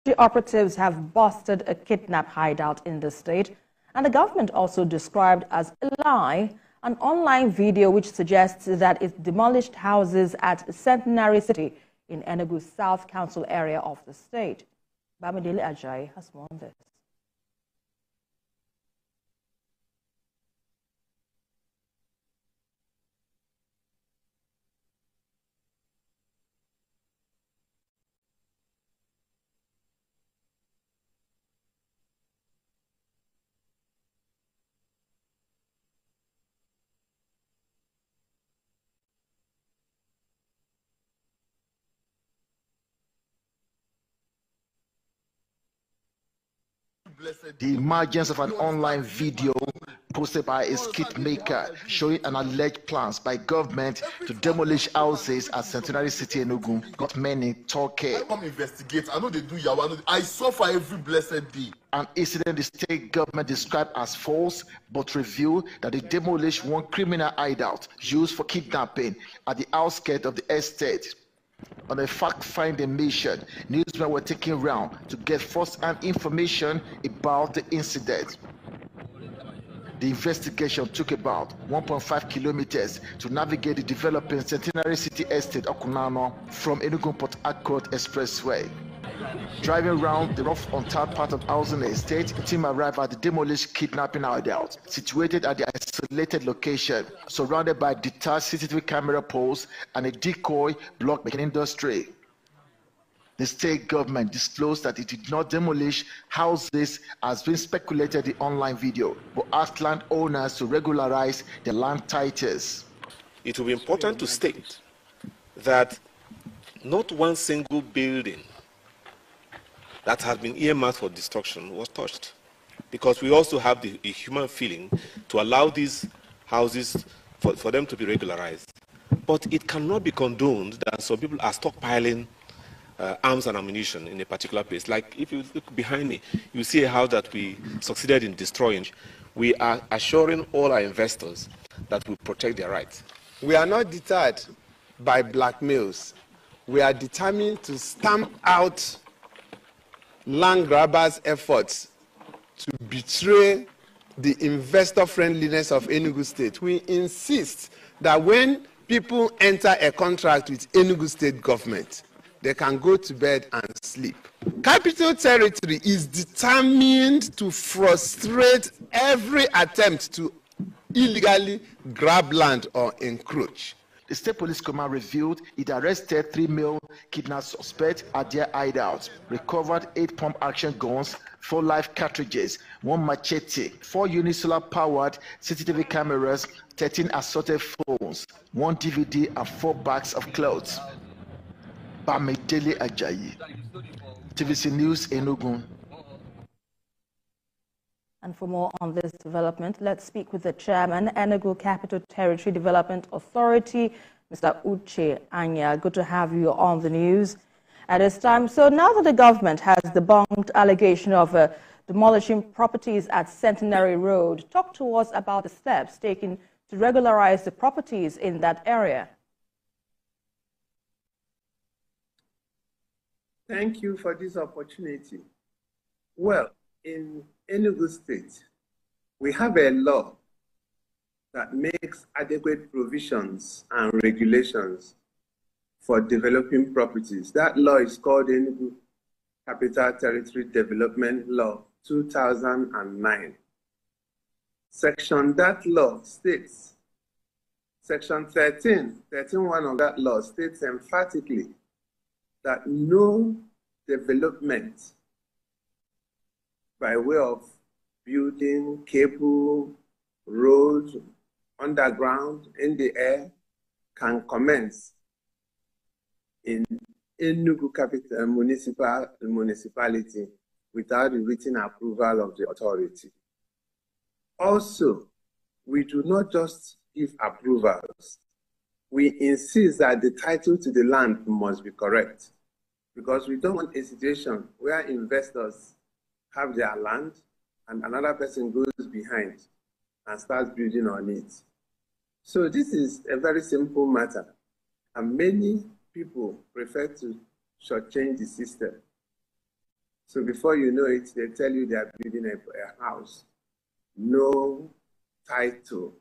The operatives have busted a kidnap hideout in the state, and the government also described as a lie an online video which suggests that it demolished houses at Centenary City in Enugu South Council area of the state. Bamidele Ajayi has more on this. The emergence of an online video posted by a skit maker showing an alleged plans by government to demolish houses at Centenary City, Enugu, got many talking. I come investigate. I know they do yawa. I suffer every blessed day. An incident the state government described as false, but revealed that they demolished one criminal hideout used for kidnapping at the outskirts of the estate. On a fact-finding mission, newsmen were taken round to get first-hand information about the incident. The investigation took about 1.5 kilometers to navigate the developing Centenary City Estate, Okunano, from Enugu Port Harcourt Expressway. Driving around the rough untarred part of housing estate, the team arrived at the demolished kidnapping hideout, situated at the isolated location, surrounded by detached CCTV camera poles and a decoy block making industry. The state government disclosed that it did not demolish houses as been speculated in the online video, but asked landowners to regularize their land titles. It will be important to state that not one single building that has been earmarked for destruction was touched, because we also have the human feeling to allow these houses for them to be regularized. But it cannot be condoned that some people are stockpiling arms and ammunition in a particular place. Like if you look behind me, you see a house that we succeeded in destroying. We are assuring all our investors that we protect their rights. We are not deterred by blackmails. We are determined to stamp out land grabbers' efforts to betray the investor friendliness of Enugu State. We insist that when people enter a contract with Enugu State government, they can go to bed and sleep. Capital Territory is determined to frustrate every attempt to illegally grab land or encroach. The State Police Command revealed it arrested 3 male kidnap suspects at their hideout, recovered 8 pump-action guns, 4 live cartridges, 1 machete, 4 unisolar-powered CCTV cameras, 13 assorted phones, 1 DVD, and 4 bags of clothes. Bamidele Ajayi, TVC News, Enugu. And for more on this development, let's speak with the chairman, Enugu Capital Territory Development Authority, Mr. Uche Anya. Good to have you on the news at this time. So now that the government has debunked allegation of demolishing properties at Centenary Road, talk to us about the steps taken to regularize the properties in that area. Thank you for this opportunity. Well, in Enugu State, we have a law that makes adequate provisions and regulations for developing properties. That law is called Enugu Capital Territory Development Law 2009. That law states, Section 13.1 of that law states emphatically that no development by way of building, cable, road, underground, in the air, can commence in Enugu Capital Municipality without the written approval of the authority. Also, we do not just give approvals. We insist that the title to the land must be correct, because we don't want a situation where investors have their land and another person goes behind and starts building on it. So this is a very simple matter, and many people prefer to shortchange the system. So before you know it, they tell you they are building a house. No title,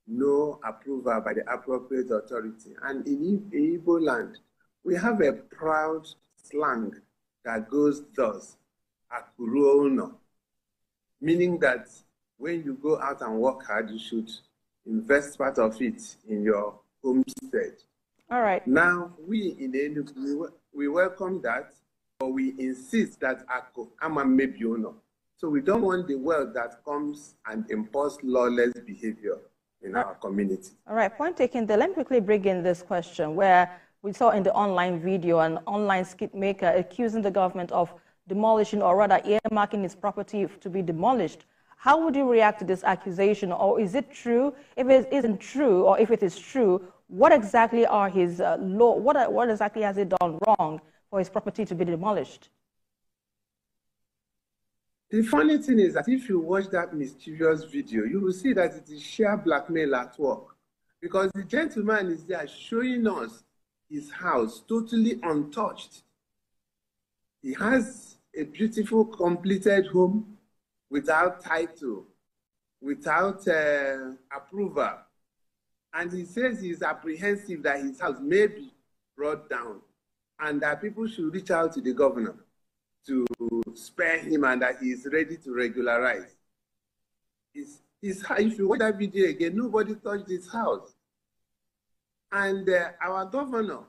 no approval by the appropriate authority. And in Igbo land, we have a proud slang that goes thus, akuruono, meaning that when you go out and work hard, you should invest part of it in your homestead. All right. Now, we in Enugu, we welcome that, but we insist that ako ama mebiono. So we don't want the world that comes and impose lawless behavior in our community. All right, point taken there. Let me quickly bring in this question where we saw in the online video an online skit maker accusing the government of demolition, or rather earmarking its property to be demolished. How would you react to this accusation, or is it true? If it isn't true, or if it is true, what exactly are his law? What exactly has he done wrong for his property to be demolished? The funny thing is that if you watch that mischievous video, you will see that it is sheer blackmail at work, because the gentleman is there showing us his house totally untouched. He has a beautiful completed home without title, without approval. And he says he's apprehensive that his house may be brought down and that people should reach out to the governor to spare him and that he is ready to regularize. If you watch that video again, nobody touched his house. And our governor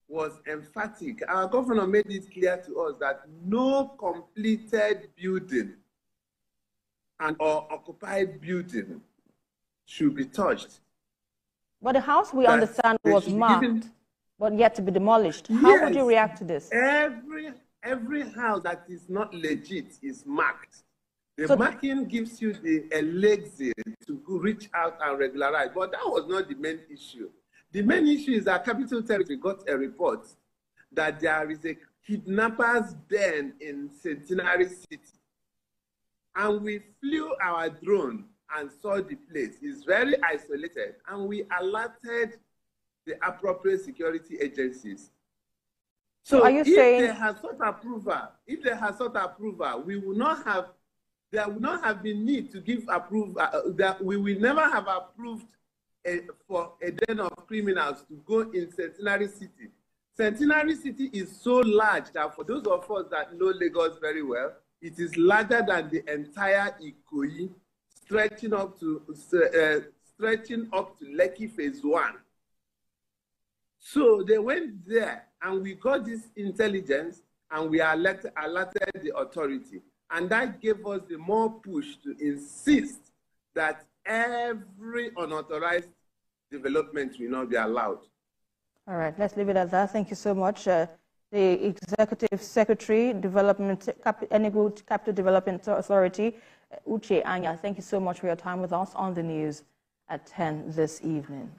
was emphatic. Our governor made it clear to us that no completed building and or occupied building should be touched. But the house, we understand, was marked, but yet to be demolished. How would you react to this? Every house that is not legit is marked. The marking gives you the elixir to reach out and regularize. But that was not the main issue. The main issue is that Capital Territory got a report that there is a kidnapper's den in Centenary City. And we flew our drone and saw the place. It's very isolated. And we alerted the appropriate security agencies. So are you saying they have sought approval, we will not have, there will not have been need to give approval, that we will never have approved for a den of criminals to go in Centenary City. Centenary City is so large that for those of us that know Lagos very well, it is larger than the entire Ikoyi, stretching up to Lekki Phase 1. So they went there and we got this intelligence and we alerted the authority. And that gave us the more push to insist that every unauthorized development will not be allowed. All right, let's leave it at that. Thank you so much. The Executive Secretary, Enugu Capital Development Authority, Uche Anya, thank you so much for your time with us on the news at 10 this evening.